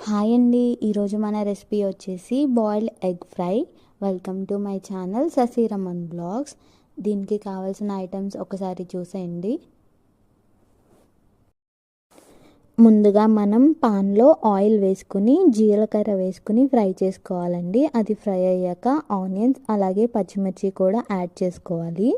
Hi అండి. ఈరోజు మన రెసిపీ వచ్చేసి boiled egg fry. Welcome to my channel Sashiraman blogs. దీనికి కావాల్సిన ఐటమ్స్ ఒకసారి చూసేయండి. ముందుగా మనం పాన్లో ఆయిల్ వేసుకుని జీలకర్ర వేసుకుని ఫ్రై చేసుకోవాలండి. అది ఫ్రై అయ్యాక ఆనియన్స్ అలాగే పచ్చిమిర్చి కూడా యాడ్ చేసుకోవాలి.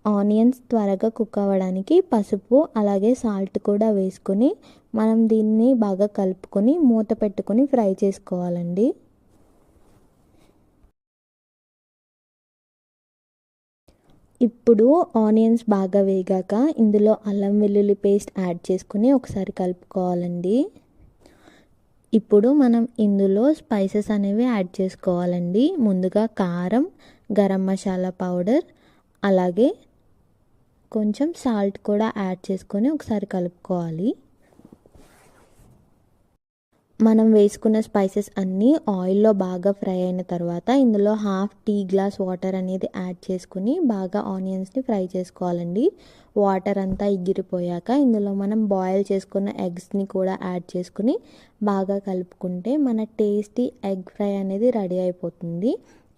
ఆనియన్స్ త్వరగా కుక్ అవ్వడానికి పసుపు అలాగే సాల్ట్ కూడా వేసుకొని మనం దీన్ని బాగా కలుపుకొని మూత పెట్టుకొని ఫ్రై చేసుకోవాలండి. ఇప్పుడు ఆనియన్స్ బాగా వేగాక ఇందులో అల్లం వెల్లుల్లి పేస్ట్ యాడ్ చేసుకుని ఒకసారి కలుపుకోవాలండి. ఇప్పుడు మనం ఇందులో స్పైసెస్ అనేవి యాడ్ చేసుకోవాలండి. ముందుగా కారం, గరం మసాలా పౌడర్ అలాగే కొంచెం సాల్ట్ కూడా యాడ్ చేసుకొని ఒకసారి కలుపుకోవాలి. మనం వేసుకున్న స్పైసెస్ అన్నీ ఆయిల్లో బాగా ఫ్రై అయిన తర్వాత ఇందులో హాఫ్ టీ గ్లాస్ వాటర్ అనేది యాడ్ చేసుకుని బాగా ఆనియన్స్ని ఫ్రై చేసుకోవాలండి. వాటర్ అంతా ఎగిరిపోయాక ఇందులో మనం బాయిల్ చేసుకున్న ఎగ్స్ని కూడా యాడ్ చేసుకుని బాగా కలుపుకుంటే మన టేస్టీ ఎగ్ ఫ్రై అనేది రెడీ అయిపోతుంది.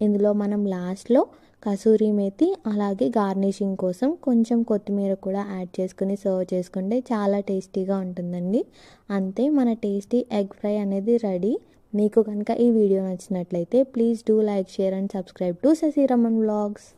ఇందులో మనం లాస్ట్లో కసూరి మేతి అలాగే గార్నిషింగ్ కోసం కొంచెం కొత్తిమీర కూడా యాడ్ చేసుకుని సర్వ్ చేసుకుంటే చాలా టేస్టీగా ఉంటుందండి. అంతే, మన టేస్టీ ఎగ్ ఫ్రై అనేది రెడీ. మీకు కనుక ఈ వీడియో నచ్చినట్లయితే please do like, share and subscribe to Sashiraman vlogs.